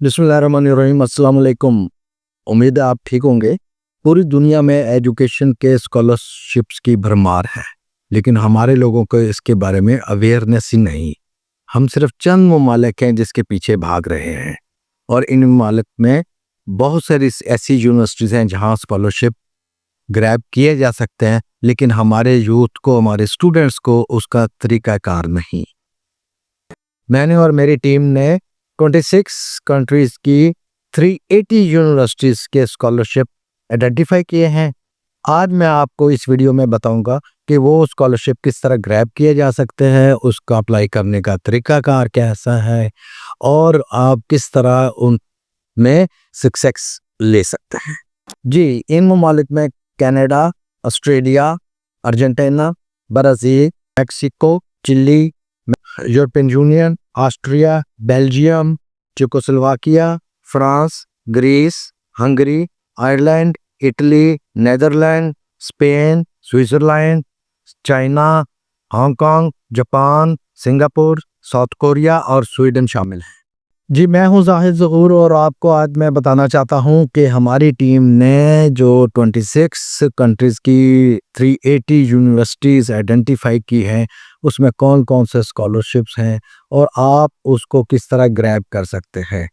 बिस्मिल्लाहिर्रहमानिर्रहीम, अस्सलाम वालेकुम। उम्मीद है आप ठीक होंगे। पूरी दुनिया में एजुकेशन के स्कॉलरशिप्स की भरमार है, लेकिन हमारे लोगों को इसके बारे में अवेयरनेस ही नहीं। हम सिर्फ चंद ममालिक हैं जिसके पीछे भाग रहे हैं, और इन ममालिक में बहुत सारी ऐसी यूनिवर्सिटीज़ हैं जहां स्कॉलरशिप ग्रैब किए जा सकते हैं, लेकिन हमारे यूथ को, हमारे स्टूडेंट्स को उसका तरीक़ाकार नहीं। मैंने और मेरी टीम ने 26 कंट्रीज की 380 यूनिवर्सिटीज़ के स्कॉलरशिप आइडेंटिफाई किए हैं। आज मैं आपको इस वीडियो में बताऊंगा कि वो स्कॉलरशिप किस तरह ग्रैब किए जा सकते हैं, उसका अप्लाई करने का तरीकाकार कैसा है, और आप किस तरह उनमें सक्सेस ले सकते हैं। जी, इन ममालिक में Canada, Australia, Argentina, Brazil, Mexico, Chile, European Union, Austria, Belgium, Czechoslovakia, France, Greece, Hungary, Ireland, Italy, Netherland, Spain, Switzerland, China, Hong Kong, Japan, Singapore, South Korea और स्वीडन शामिल हैं। जी, मैं हूं जाहिद ज़हूर, और आपको आज मैं बताना चाहता हूं कि हमारी टीम ने जो 26 कंट्रीज़ की 380 यूनिवर्सिटीज़ आइडेंटिफाई की हैं, उसमें कौन कौन से स्कॉलरशिप्स हैं और आप उसको किस तरह ग्रैब कर सकते हैं,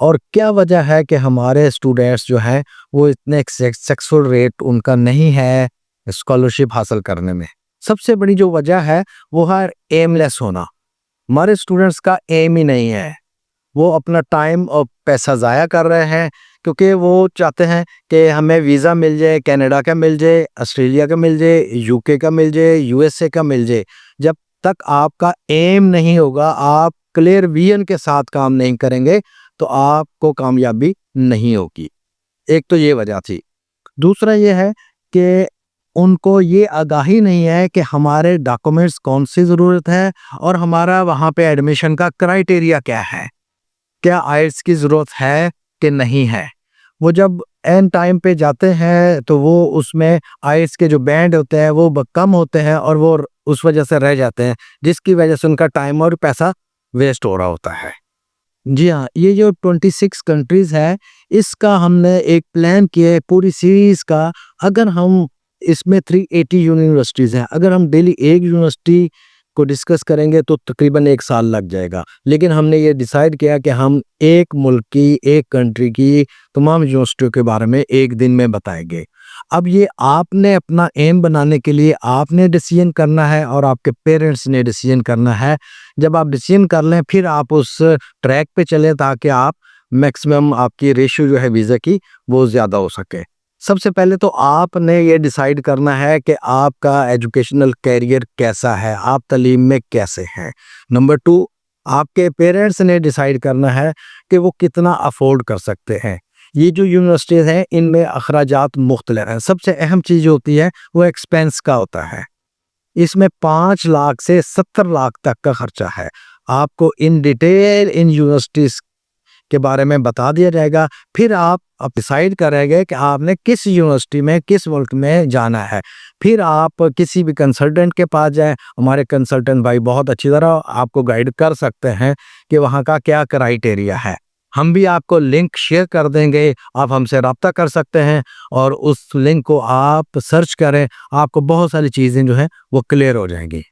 और क्या वजह है कि हमारे स्टूडेंट्स जो हैं वो इतने सक्सेसफुल रेट उनका नहीं है स्कॉलरशिप हासिल करने में। सबसे बड़ी जो वजह है वो है एमलेस होना। हमारे स्टूडेंट्स का एम ही नहीं है, वो अपना टाइम और पैसा ज़ाया कर रहे हैं, क्योंकि वो चाहते हैं कि हमें वीज़ा मिल जाए, कनाडा का मिल जाए, ऑस्ट्रेलिया का मिल जाए, यूके का मिल जाए, यूएसए का मिल जाए। जब तक आपका एम नहीं होगा, आप क्लियर विजन के साथ काम नहीं करेंगे, तो आपको कामयाबी नहीं होगी। एक तो ये वजह थी। दूसरा ये है कि उनको ये आगाही नहीं है कि हमारे डॉक्यूमेंट्स कौन सी ज़रूरत है और हमारा वहाँ पे एडमिशन का क्राइटेरिया क्या है। क्या आइल्स की ज़रूरत है कि नहीं है। वो जब एन टाइम पे जाते हैं तो वो उसमें आइल्स के जो बैंड होते हैं वो कम होते हैं, और वो उस वजह से रह जाते हैं, जिसकी वजह से उनका टाइम और पैसा वेस्ट हो रहा होता है। जी हाँ, ये जो 26 कंट्रीज़ है, इसका हमने एक प्लान किया है पूरी सीरीज़ का। अगर हम इसमें 380 यूनिवर्सिटीज़ हैं, अगर हम डेली एक यूनिवर्सिटी को डिस्कस करेंगे तो तकरीबन 1 साल लग जाएगा, लेकिन हमने ये डिसाइड किया कि हम एक मुल्क की, एक कंट्री की तमाम यूनिवर्सिटियों के बारे में एक दिन में बताएंगे। अब ये आपने अपना एम बनाने के लिए आपने डिसीजन करना है और आपके पेरेंट्स ने डिसीजन करना है। जब आप डिसीजन कर लें, फिर आप उस ट्रैक पे चलें ताकि आप मैक्सिमम आपकी रेशियो जो है वीज़ा की वो ज़्यादा हो सके। सबसे पहले तो आपने ये डिसाइड करना है कि आपका एजुकेशनल कैरियर कैसा है, आप तालीम में कैसे हैं। नंबर 2, आपके पेरेंट्स ने डिसाइड करना है कि वो कितना अफोर्ड कर सकते हैं। ये जो यूनिवर्सिटीज़ हैं, इनमें अखराजात मुख्तलिफ हैं। सबसे अहम चीज़ होती है वो एक्सपेंस का होता है। इसमें 5 लाख से 70 लाख तक का खर्चा है। आपको इन डिटेल इन यूनिवर्सिटीज़ के बारे में बता दिया जाएगा। फिर आप डिसाइड करेंगे कि आपने किस यूनिवर्सिटी में, किस मुल्क में जाना है। फिर आप किसी भी कंसल्टेंट के पास जाएं। हमारे कंसल्टेंट भाई बहुत अच्छी तरह आपको गाइड कर सकते हैं कि वहाँ का क्या क्राइटेरिया है। हम भी आपको लिंक शेयर कर देंगे, आप हमसे रब्ता कर सकते हैं, और उस लिंक को आप सर्च करें, आपको बहुत सारी चीज़ें जो हैं वो क्लियर हो जाएंगी।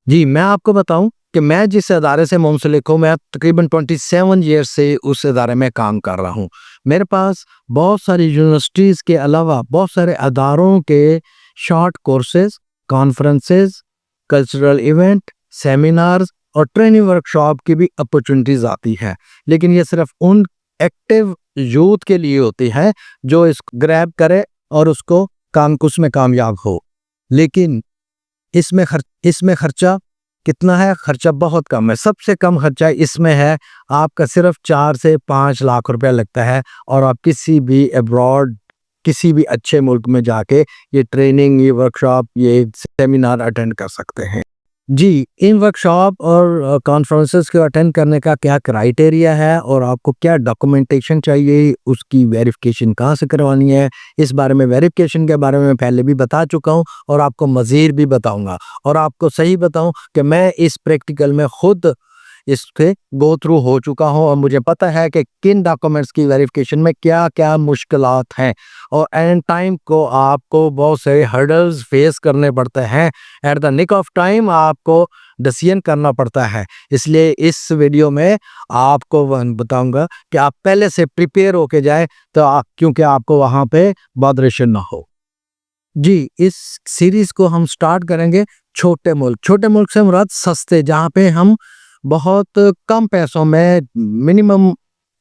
जी, मैं आपको बताऊं कि मैं जिस अदारे से मुंसलिक हूँ, मैं तकरीबन 27 ईयर से उस अदारे में काम कर रहा हूँ। मेरे पास बहुत सारी यूनिवर्सिटीज़ के अलावा बहुत सारे अदारों के short courses, conferences, cultural event, seminars और ट्रेनिंग वर्कशॉप की भी अपॉर्चुनिटीज़ आती है। लेकिन ये सिर्फ उन एक्टिव यूथ के लिए होती है जो इसको ग्रैब करे और उसको उसमें कामयाब हो। लेकिन इसमें खर्चा कितना है? खर्चा बहुत कम है। सबसे कम खर्चा इसमें है, आपका सिर्फ 4 से 5 लाख रुपया लगता है, और आप किसी भी अब्रॉड, किसी भी अच्छे मुल्क में जाके ये ट्रेनिंग, ये वर्कशॉप, ये सेमिनार अटेंड कर सकते हैं। जी, इन वर्कशॉप और कॉन्फ्रेंसेस को अटेंड करने का क्या क्राइटेरिया है और आपको क्या डॉक्यूमेंटेशन चाहिए, उसकी वेरिफिकेशन कहाँ से करवानी है, इस बारे में, वेरिफिकेशन के बारे में पहले भी बता चुका हूँ और आपको मज़ीद भी बताऊंगा। और आपको सही बताऊं कि मैं इस प्रैक्टिकल में खुद اس سے گو تھرو ہو چکا ہوں اور مجھے پتہ ہے کہ کن ڈاکومنٹس کی ویریفیکیشن میں کیا کیا مشکلات ہیں، اور اینڈ ٹائم کو آپ کو بہت سے ہرڈلز فیس کرنے پڑتے ہیں، ایٹ دا نک آف ٹائم آپ کو ڈیسیژن کرنا پڑتا ہے۔ اس لیے اس ویڈیو میں آپ کو بتاؤں گا کہ آپ پہلے سے پریپیئر ہو کے جائیں، تو کیونکہ آپ کو وہاں پہ بادریشن نہ ہو۔ جی، اس سیریز کو ہم سٹارٹ کریں گے چھوٹے ملک۔ چھوٹے ملک سے مراد سستے، جہاں پہ ہم بہت کم پیسوں میں منیمم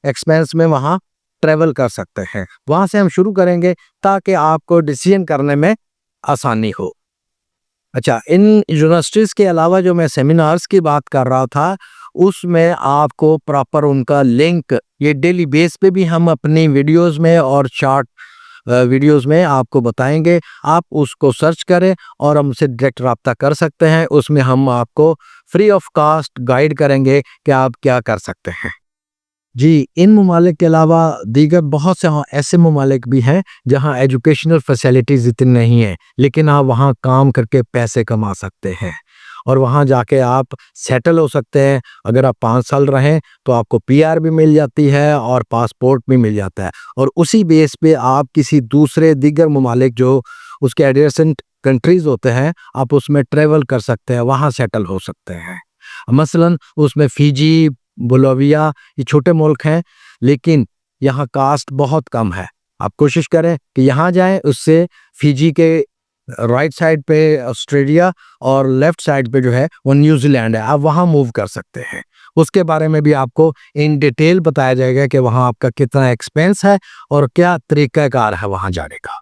ایکسپینس میں وہاں ٹریول کر سکتے ہیں، وہاں سے ہم شروع کریں گے تاکہ آپ کو ڈیسیژن کرنے میں آسانی ہو۔ اچھا، ان یونیورسٹیز کے علاوہ جو میں سیمینارز کی بات کر رہا تھا، اس میں آپ کو پراپر ان کا لنک، یہ ڈیلی بیس پہ بھی ہم اپنی ویڈیوز میں اور شارٹ ویڈیوز میں آپ کو بتائیں گے، آپ اس کو سرچ کریں اور ہم سے ڈائریکٹ رابطہ کر سکتے ہیں۔ اس میں ہم آپ کو فری آف کاسٹ گائیڈ کریں گے کہ آپ کیا کر سکتے ہیں۔ جی، ان ممالک کے علاوہ دیگر بہت سے ایسے ممالک بھی ہیں جہاں ایجوکیشنل فیسلٹیز اتنی نہیں ہیں، لیکن آپ وہاں کام کر کے پیسے کما سکتے ہیں اور وہاں جا کے آپ سیٹل ہو سکتے ہیں۔ اگر آپ 5 سال رہیں تو آپ کو پی آر بھی مل جاتی ہے اور پاسپورٹ بھی مل جاتا ہے، اور اسی بیس پہ آپ کسی دوسرے دیگر ممالک جو اس کے ایڈجسنٹ کنٹریز ہوتے ہیں، آپ اس میں ٹریول کر سکتے ہیں، وہاں سیٹل ہو سکتے ہیں۔ مثلاً اس میں فیجی، بولیویا، یہ چھوٹے ملک ہیں، لیکن یہاں کاسٹ بہت کم ہے۔ آپ کوشش کریں کہ یہاں جائیں، اس سے فیجی کے رائٹ سائڈ پہ آسٹریلیا اور لیفٹ سائڈ پہ جو ہے وہ نیوزی لینڈ ہے، آپ وہاں موو کر سکتے ہیں۔ اس کے بارے میں بھی آپ کو ان ڈیٹیل بتایا جائے گا کہ وہاں آپ کا کتنا ایکسپینس ہے اور کیا طریقہ کار ہے وہاں جانے کا۔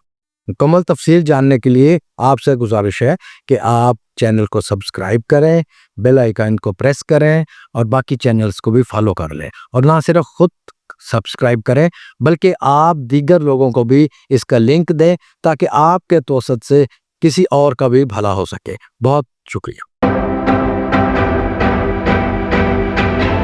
مکمل تفصیل جاننے کے لیے آپ سے گزارش ہے کہ آپ چینل کو سبسکرائب کریں، بیل آئیکن کو پریس کریں اور باقی چینلز کو بھی فالو کر لیں، اور نہ صرف خود سبسکرائب کریں بلکہ آپ دیگر لوگوں کو بھی اس کا لنک دیں تاکہ آپ کے توسط سے کسی اور کا بھی بھلا ہو سکے۔ بہت شکریہ۔